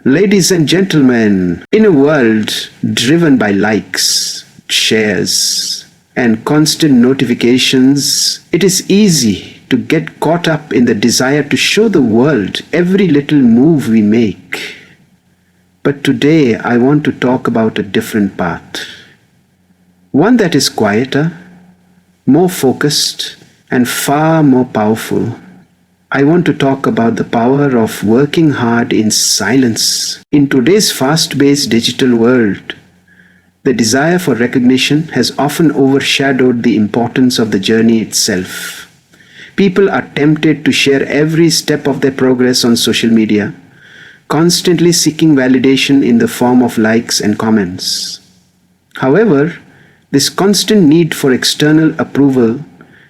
Ladies and gentlemen, in a world driven by likes, shares, and constant notifications, it is easy to get caught up in the desire to show the world every little move we make. But today I want to talk about a different path. One that is quieter, more focused, and far more powerful. I want to talk about the power of working hard in silence. In today's fast-paced digital world, the desire for recognition has often overshadowed the importance of the journey itself. People are tempted to share every step of their progress on social media, constantly seeking validation in the form of likes and comments. However, this constant need for external approval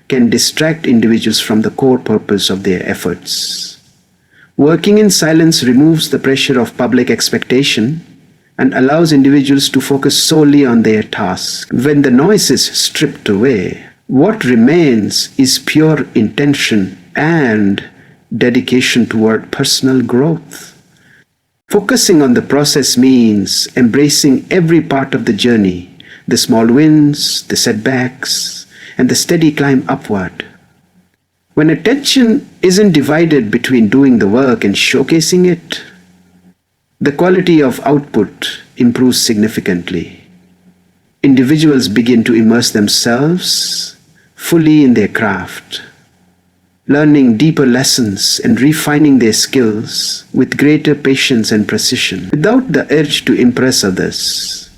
can distract individuals from the core purpose of their efforts. Working in silence removes the pressure of public expectation and allows individuals to focus solely on their task. When the noise is stripped away, what remains is pure intention and dedication toward personal growth. Focusing on the process means embracing every part of the journey, the small wins, the setbacks, and the steady climb upward. When attention isn't divided between doing the work and showcasing it, the quality of output improves significantly. Individuals begin to immerse themselves fully in their craft, learning deeper lessons and refining their skills with greater patience and precision. Without the urge to impress others,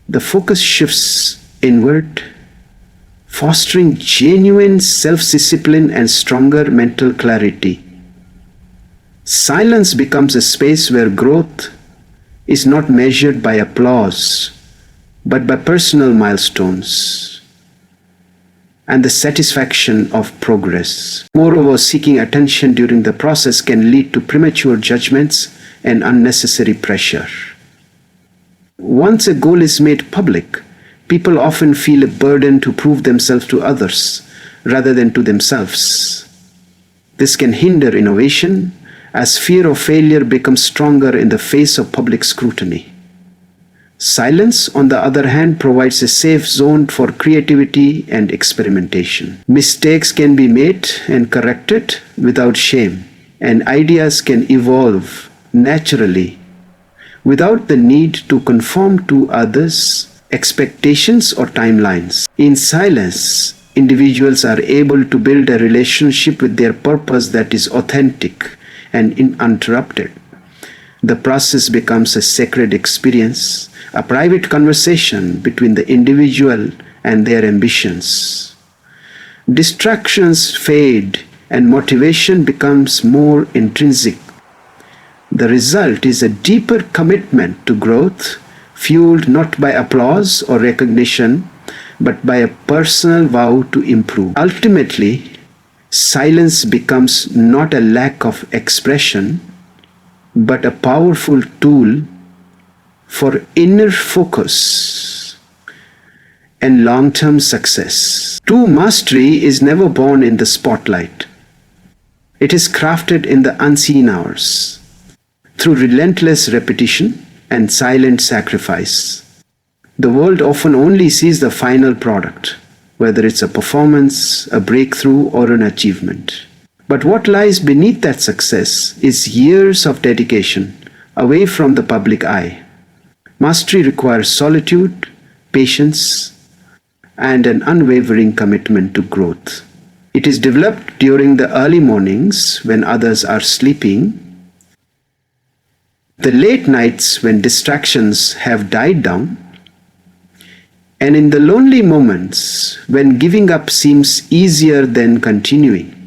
the focus shifts inward, fostering genuine self-discipline and stronger mental clarity. Silence becomes a space where growth is not measured by applause, but by personal milestones and the satisfaction of progress. Moreover, seeking attention during the process can lead to premature judgments and unnecessary pressure. Once a goal is made public, people often feel a burden to prove themselves to others rather than to themselves. This can hinder innovation as fear of failure becomes stronger in the face of public scrutiny. Silence, on the other hand, provides a safe zone for creativity and experimentation. Mistakes can be made and corrected without shame, and ideas can evolve naturally without the need to conform to others' expectations or timelines. In silence, individuals are able to build a relationship with their purpose that is authentic and uninterrupted. The process becomes a sacred experience, a private conversation between the individual and their ambitions. Distractions fade and motivation becomes more intrinsic. The result is a deeper commitment to growth, fueled not by applause or recognition, but by a personal vow to improve. Ultimately, silence becomes not a lack of expression, but a powerful tool for inner focus and long-term success. True mastery is never born in the spotlight. It is crafted in the unseen hours, through relentless repetition and silent sacrifice. The world often only sees the final product, whether it's a performance, a breakthrough, or an achievement. But what lies beneath that success is years of dedication away from the public eye. Mastery requires solitude, patience, and an unwavering commitment to growth. It is developed during the early mornings when others are sleeping, the late nights when distractions have died down, and in the lonely moments when giving up seems easier than continuing.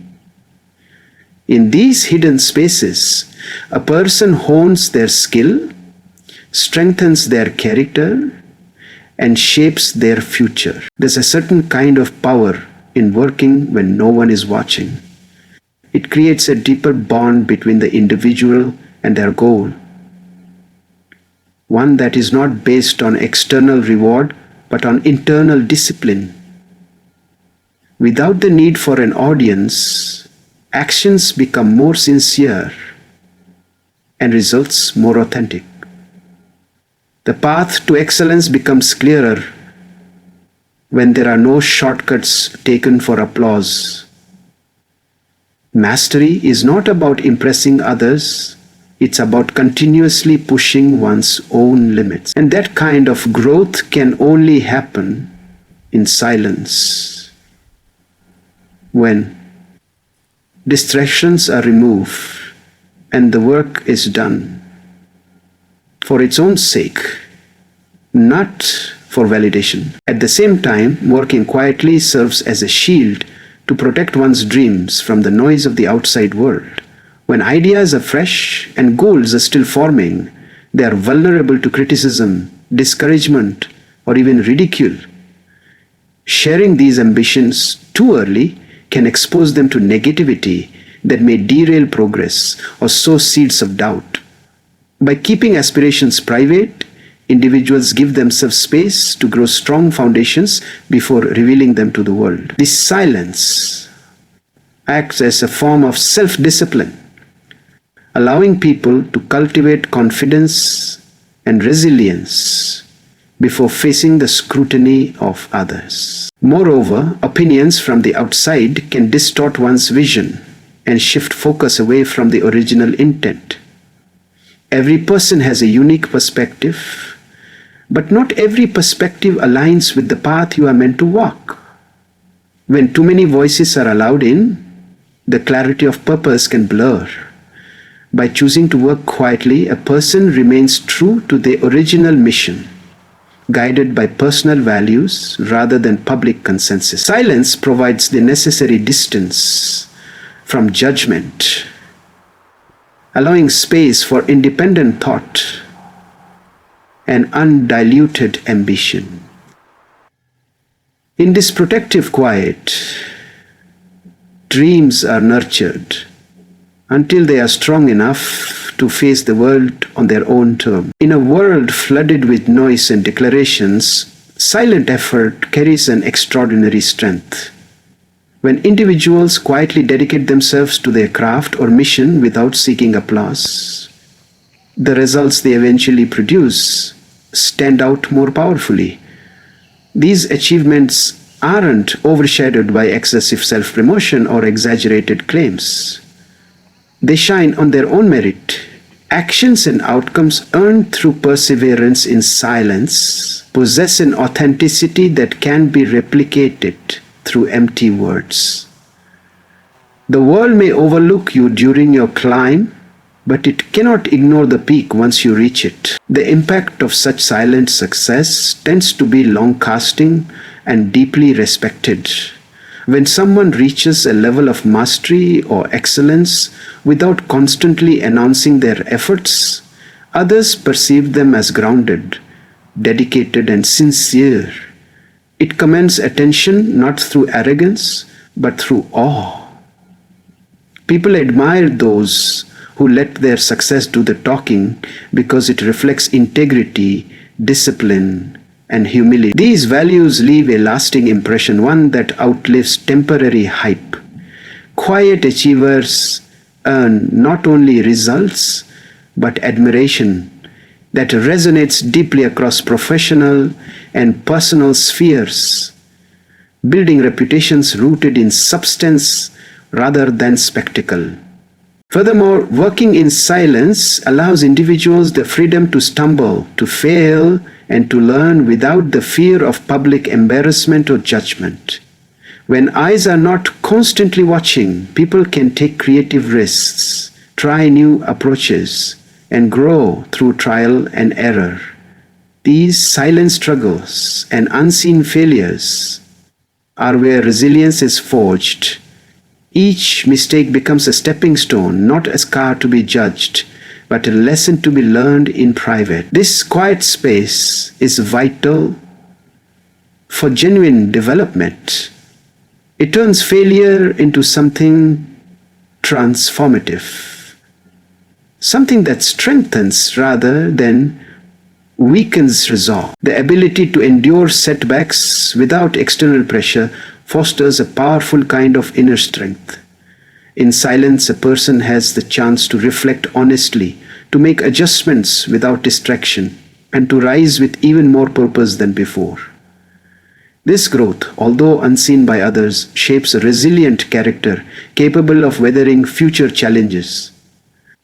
In these hidden spaces, a person hones their skill, strengthens their character, and shapes their future. There's a certain kind of power in working when no one is watching. It creates a deeper bond between the individual and their goal, one that is not based on external reward but on internal discipline. Without the need for an audience, actions become more sincere, and results more authentic. The path to excellence becomes clearer when there are no shortcuts taken for applause. Mastery is not about impressing others, it's about continuously pushing one's own limits. And that kind of growth can only happen in silence. When distractions are removed and the work is done for its own sake, not for validation. At the same time, working quietly serves as a shield to protect one's dreams from the noise of the outside world. When ideas are fresh and goals are still forming, they are vulnerable to criticism, discouragement, or even ridicule. Sharing these ambitions too early can expose them to negativity that may derail progress or sow seeds of doubt. By keeping aspirations private, individuals give themselves space to grow strong foundations before revealing them to the world. This silence acts as a form of self-discipline, allowing people to cultivate confidence and resilience before facing the scrutiny of others. Moreover, opinions from the outside can distort one's vision and shift focus away from the original intent. Every person has a unique perspective, but not every perspective aligns with the path you are meant to walk. When too many voices are allowed in, the clarity of purpose can blur. By choosing to work quietly, a person remains true to the original mission, guided by personal values rather than public consensus. Silence provides the necessary distance from judgment, allowing space for independent thought and undiluted ambition. In this protective quiet, dreams are nurtured until they are strong enough to face the world on their own terms. In a world flooded with noise and declarations, silent effort carries an extraordinary strength. When individuals quietly dedicate themselves to their craft or mission without seeking applause, the results they eventually produce stand out more powerfully. These achievements aren't overshadowed by excessive self-promotion or exaggerated claims. They shine on their own merit. Actions and outcomes earned through perseverance in silence possess an authenticity that can be replicated through empty words. The world may overlook you during your climb, but it cannot ignore the peak once you reach it. The impact of such silent success tends to be long-lasting and deeply respected. When someone reaches a level of mastery or excellence without constantly announcing their efforts, others perceive them as grounded, dedicated, and sincere. It commands attention not through arrogance, but through awe. People admire those who let their success do the talking because it reflects integrity, discipline, and humility. These values leave a lasting impression, one that outlives temporary hype. Quiet achievers earn not only results, but admiration that resonates deeply across professional and personal spheres, building reputations rooted in substance rather than spectacle. Furthermore, working in silence allows individuals the freedom to stumble, to fail, and to learn without the fear of public embarrassment or judgment. When eyes are not constantly watching, people can take creative risks, try new approaches, and grow through trial and error. These silent struggles and unseen failures are where resilience is forged. Each mistake becomes a stepping stone, not a scar to be judged, but a lesson to be learned in private. This quiet space is vital for genuine development. It turns failure into something transformative, something that strengthens rather than weakens resolve. The ability to endure setbacks without external pressure fosters a powerful kind of inner strength. In silence, a person has the chance to reflect honestly, to make adjustments without distraction, and to rise with even more purpose than before. This growth, although unseen by others, shapes a resilient character capable of weathering future challenges.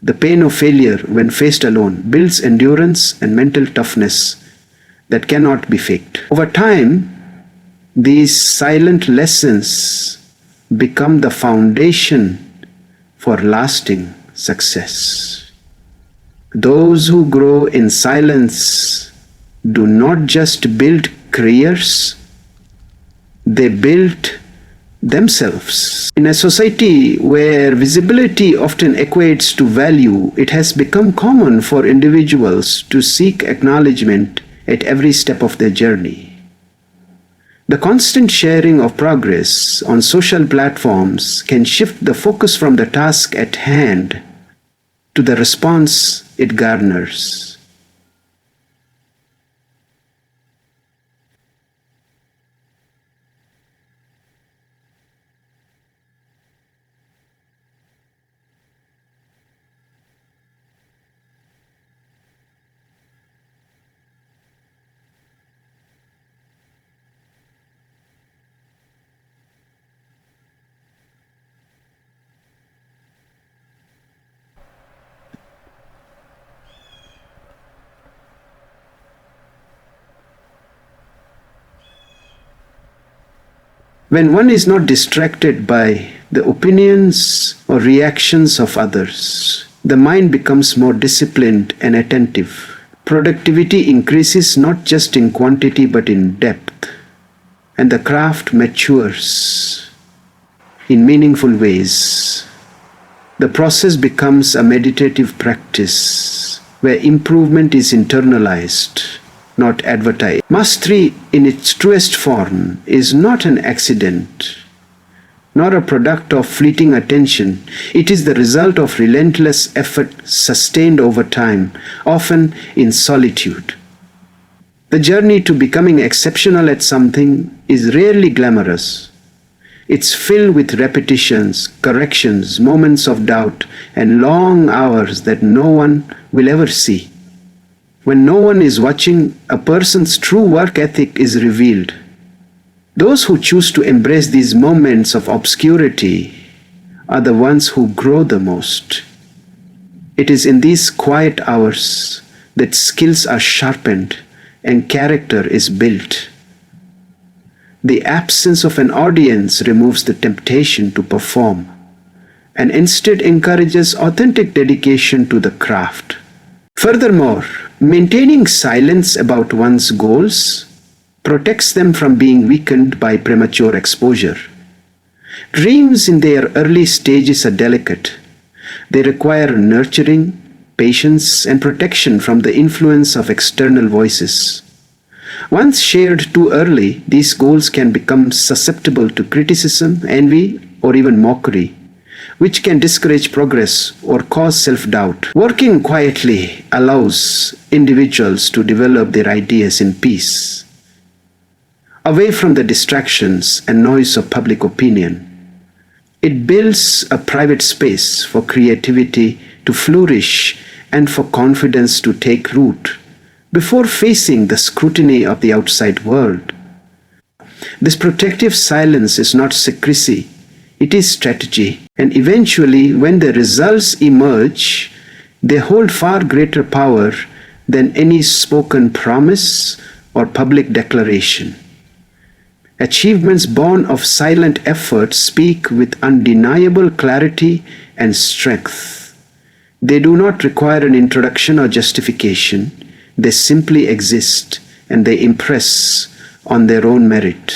The pain of failure, when faced alone, builds endurance and mental toughness that cannot be faked. Over time, these silent lessons become the foundation for lasting success. Those who grow in silence do not just build careers, they build themselves. In a society where visibility often equates to value, it has become common for individuals to seek acknowledgement at every step of their journey. The constant sharing of progress on social platforms can shift the focus from the task at hand to the response it garners. When one is not distracted by the opinions or reactions of others, the mind becomes more disciplined and attentive. Productivity increases not just in quantity but in depth, and the craft matures in meaningful ways. The process becomes a meditative practice where improvement is internalized, not advertised. Mastery in its truest form is not an accident, nor a product of fleeting attention. It is the result of relentless effort sustained over time, often in solitude. The journey to becoming exceptional at something is rarely glamorous. It's filled with repetitions, corrections, moments of doubt, and long hours that no one will ever see. When no one is watching, a person's true work ethic is revealed. Those who choose to embrace these moments of obscurity are the ones who grow the most. It is in these quiet hours that skills are sharpened and character is built. The absence of an audience removes the temptation to perform and instead encourages authentic dedication to the craft. Furthermore, maintaining silence about one's goals protects them from being weakened by premature exposure. Dreams in their early stages are delicate. They require nurturing, patience, and protection from the influence of external voices. Once shared too early, these goals can become susceptible to criticism, envy, or even mockery, which can discourage progress or cause self-doubt. Working quietly allows individuals to develop their ideas in peace, away from the distractions and noise of public opinion. It builds a private space for creativity to flourish and for confidence to take root before facing the scrutiny of the outside world. This protective silence is not secrecy, it is strategy. And eventually, when the results emerge, they hold far greater power than any spoken promise or public declaration. Achievements born of silent effort speak with undeniable clarity and strength. They do not require an introduction or justification. They simply exist and they impress on their own merit.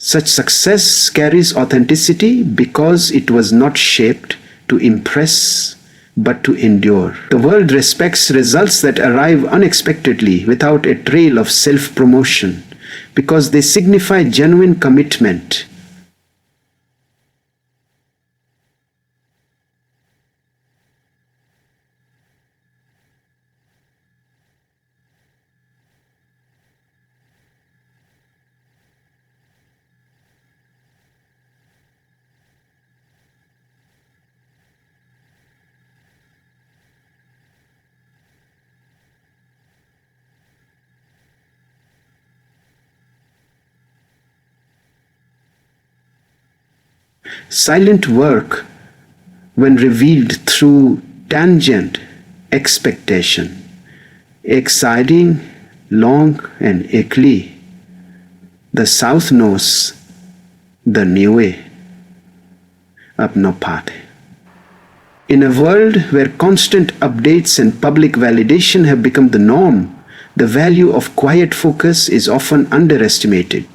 Such success carries authenticity because it was not shaped to impress but to endure. The world respects results that arrive unexpectedly without a trail of self-promotion because they signify genuine commitment. Silent work, when revealed through tangent expectation, exciting, long and early, the South knows the new way, apno path. In a world where constant updates and public validation have become the norm, the value of quiet focus is often underestimated.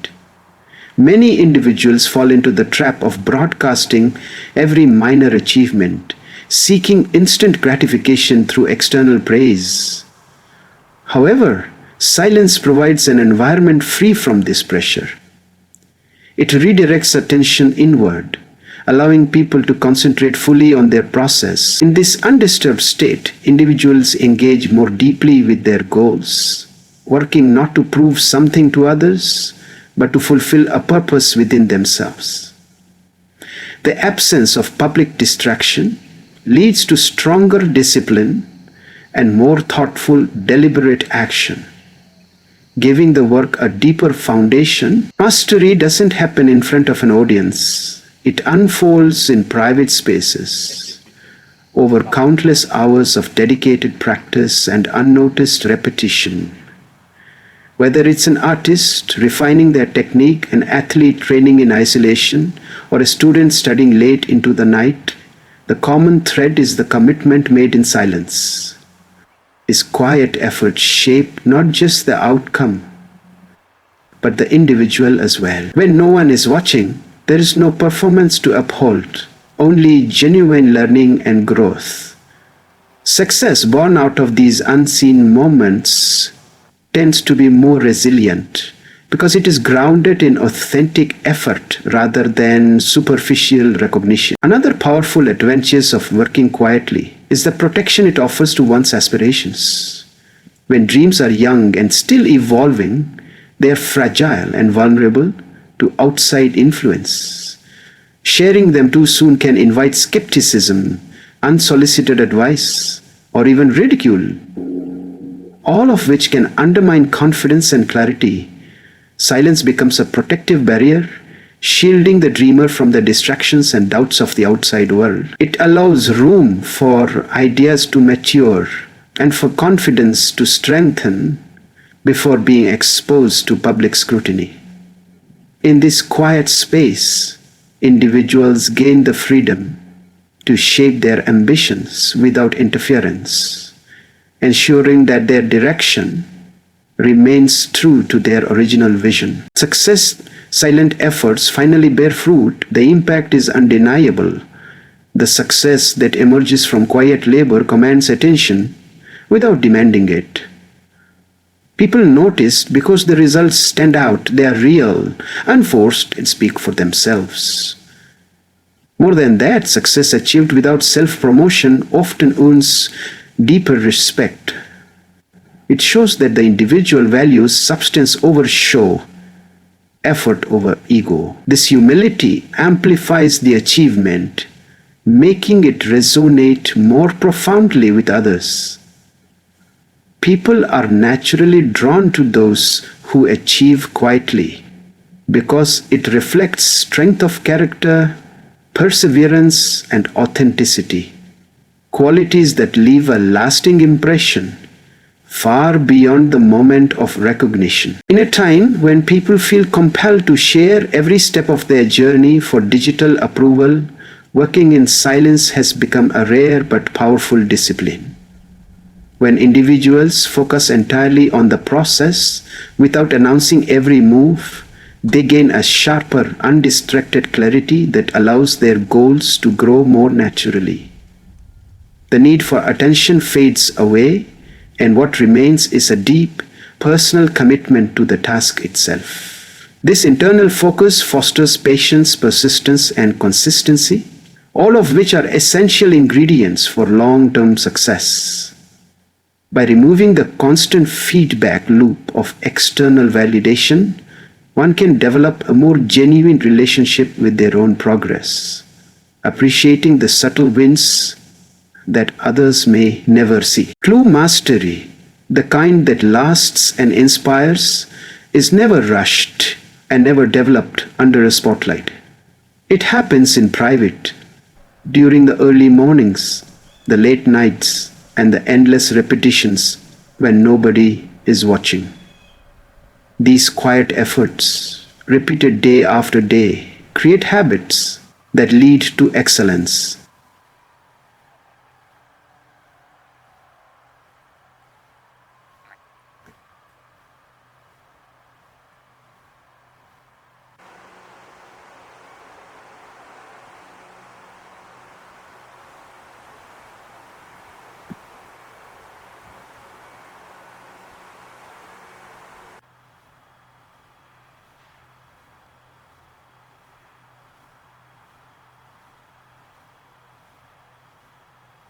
Many individuals fall into the trap of broadcasting every minor achievement, seeking instant gratification through external praise. However, silence provides an environment free from this pressure. It redirects attention inward, allowing people to concentrate fully on their process. In this undisturbed state, individuals engage more deeply with their goals, working not to prove something to others, but to fulfill a purpose within themselves. The absence of public distraction leads to stronger discipline and more thoughtful, deliberate action, giving the work a deeper foundation. Mastery doesn't happen in front of an audience. It unfolds in private spaces, over countless hours of dedicated practice and unnoticed repetition. Whether it's an artist refining their technique, an athlete training in isolation, or a student studying late into the night, the common thread is the commitment made in silence. This quiet effort shape not just the outcome, but the individual as well. When no one is watching, there is no performance to uphold, only genuine learning and growth. Success born out of these unseen moments tends to be more resilient because it is grounded in authentic effort rather than superficial recognition. Another powerful advantage of working quietly is the protection it offers to one's aspirations. When dreams are young and still evolving, they are fragile and vulnerable to outside influence. Sharing them too soon can invite skepticism, unsolicited advice, or even ridicule, all of which can undermine confidence and clarity. Silence becomes a protective barrier, shielding the dreamer from the distractions and doubts of the outside world. It allows room for ideas to mature and for confidence to strengthen before being exposed to public scrutiny. In this quiet space, individuals gain the freedom to shape their ambitions without interference, ensuring that their direction remains true to their original vision. Success, silent efforts finally bear fruit. The impact is undeniable. The success that emerges from quiet labor commands attention without demanding it. People notice because the results stand out, they are real, unforced, and speak for themselves. More than that, success achieved without self-promotion often earns deeper respect. It shows that the individual values substance over show, effort over ego. This humility amplifies the achievement, making it resonate more profoundly with others. People are naturally drawn to those who achieve quietly because it reflects strength of character, perseverance, and authenticity, qualities that leave a lasting impression far beyond the moment of recognition. In a time when people feel compelled to share every step of their journey for digital approval, working in silence has become a rare but powerful discipline. When individuals focus entirely on the process without announcing every move, they gain a sharper, undistracted clarity that allows their goals to grow more naturally. The need for attention fades away, and what remains is a deep, personal commitment to the task itself. This internal focus fosters patience, persistence, and consistency, all of which are essential ingredients for long-term success. By removing the constant feedback loop of external validation, one can develop a more genuine relationship with their own progress, appreciating the subtle wins that others may never see. True mastery, the kind that lasts and inspires, is never rushed and never developed under a spotlight. It happens in private, during the early mornings, the late nights, and the endless repetitions when nobody is watching. These quiet efforts, repeated day after day, create habits that lead to excellence.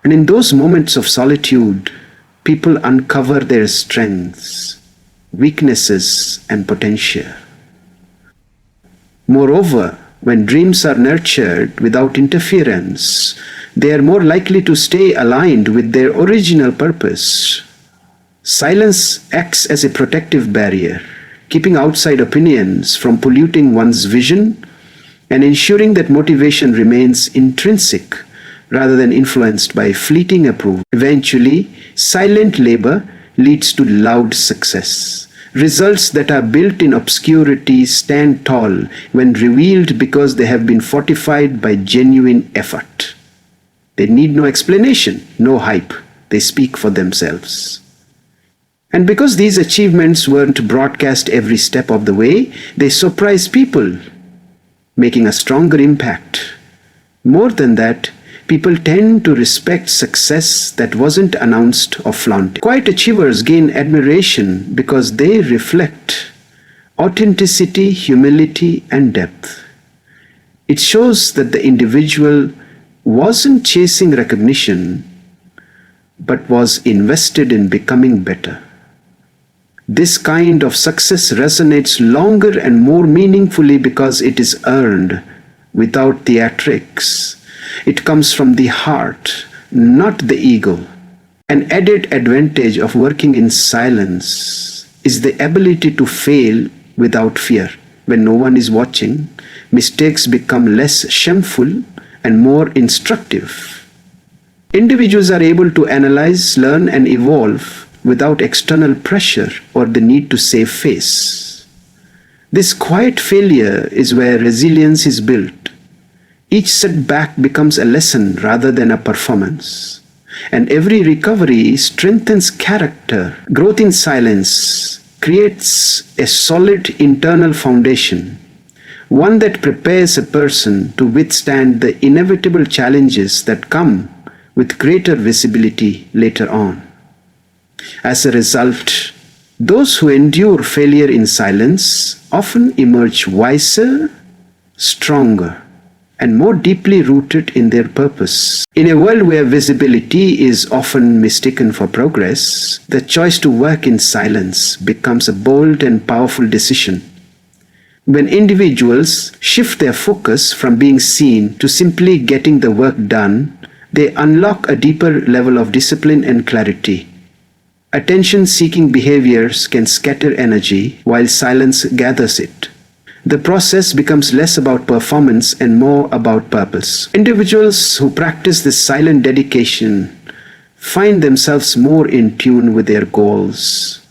And in those moments of solitude, people uncover their strengths, weaknesses, and potential. Moreover, when dreams are nurtured without interference, they are more likely to stay aligned with their original purpose. Silence acts as a protective barrier, keeping outside opinions from polluting one's vision and ensuring that motivation remains intrinsic rather than influenced by fleeting approval. Eventually, silent labor leads to loud success. Results that are built in obscurity stand tall when revealed because they have been fortified by genuine effort. They need no explanation, no hype. They speak for themselves. And because these achievements weren't broadcast every step of the way, they surprise people, making a stronger impact. More than that, people tend to respect success that wasn't announced or flaunted. Quiet achievers gain admiration because they reflect authenticity, humility, and depth. It shows that the individual wasn't chasing recognition, but was invested in becoming better. This kind of success resonates longer and more meaningfully because it is earned without theatrics. It comes from the heart, not the ego. An added advantage of working in silence is the ability to fail without fear. When no one is watching, mistakes become less shameful and more instructive. Individuals are able to analyze, learn, and evolve without external pressure or the need to save face. This quiet failure is where resilience is built. Each setback becomes a lesson rather than a performance. And every recovery strengthens character. Growth in silence creates a solid internal foundation, one that prepares a person to withstand the inevitable challenges that come with greater visibility later on. As a result, those who endure failure in silence often emerge wiser, stronger, and more deeply rooted in their purpose. In a world where visibility is often mistaken for progress, the choice to work in silence becomes a bold and powerful decision. When individuals shift their focus from being seen to simply getting the work done, they unlock a deeper level of discipline and clarity. Attention-seeking behaviors can scatter energy while silence gathers it. The process becomes less about performance and more about purpose. Individuals who practice this silent dedication find themselves more in tune with their goals,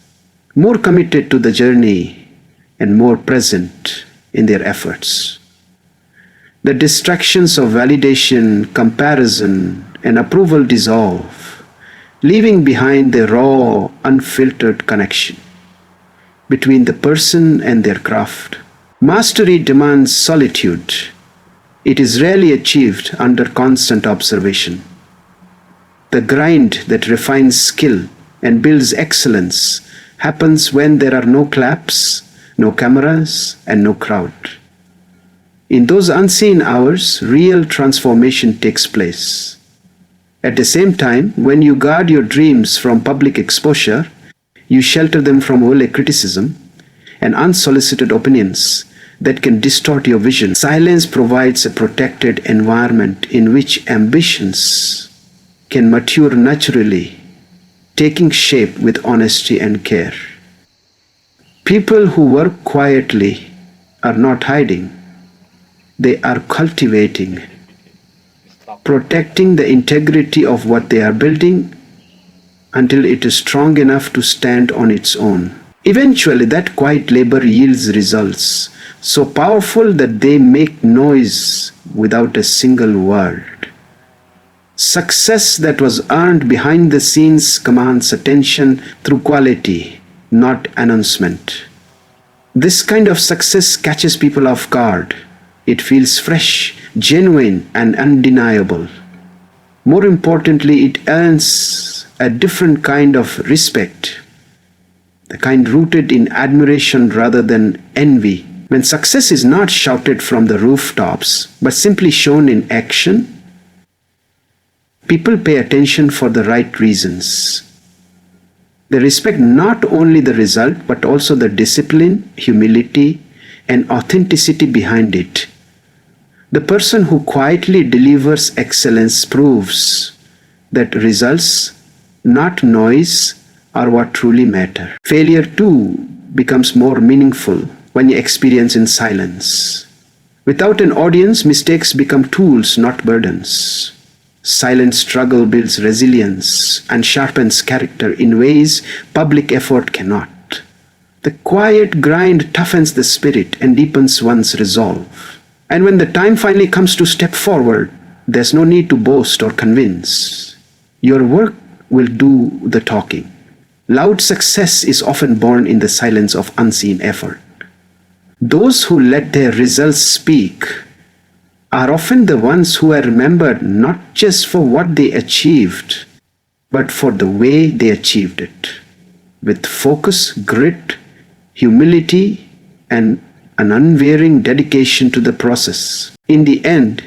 more committed to the journey, and more present in their efforts. The distractions of validation, comparison, and approval dissolve, leaving behind the raw, unfiltered connection between the person and their craft. Mastery demands solitude. It is rarely achieved under constant observation. The grind that refines skill and builds excellence happens when there are no claps, no cameras, and no crowd. In those unseen hours, real transformation takes place. At the same time, when you guard your dreams from public exposure, you shelter them from worldly criticism and unsolicited opinions that can distort your vision. Silence provides a protected environment in which ambitions can mature naturally, taking shape with honesty and care. People who work quietly are not hiding. They are cultivating, protecting the integrity of what they are building until it is strong enough to stand on its own. Eventually, that quiet labor yields results so powerful that they make noise without a single word. Success that was earned behind the scenes commands attention through quality, not announcement. This kind of success catches people off guard. It feels fresh, genuine, and undeniable. More importantly, it earns a different kind of respect, the kind rooted in admiration rather than envy. When success is not shouted from the rooftops, but simply shown in action, people pay attention for the right reasons. They respect not only the result, but also the discipline, humility, and authenticity behind it. The person who quietly delivers excellence proves that results, not noise, are what truly matter. Failure too becomes more meaningful when you experience in silence. Without an audience, mistakes become tools, not burdens. Silent struggle builds resilience and sharpens character in ways public effort cannot. The quiet grind toughens the spirit and deepens one's resolve. And when the time finally comes to step forward, there's no need to boast or convince. Your work will do the talking. Loud success is often born in the silence of unseen effort. Those who let their results speak are often the ones who are remembered not just for what they achieved, but for the way they achieved it. With focus, grit, humility, and an unwavering dedication to the process. In the end,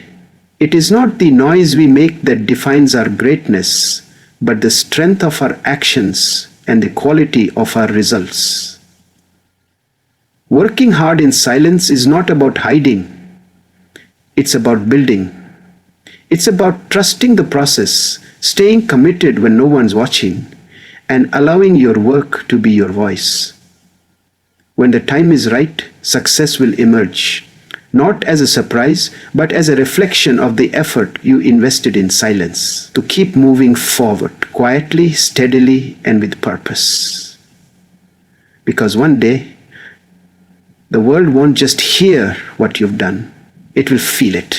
it is not the noise we make that defines our greatness, but the strength of our actions and the quality of our results. Working hard in silence is not about hiding. It's about building. It's about trusting the process, staying committed when no one's watching, and allowing your work to be your voice. When the time is right, success will emerge, not as a surprise, but as a reflection of the effort you invested in silence to keep moving forward, quietly, steadily, and with purpose. Because one day, the world won't just hear what you've done, it will feel it.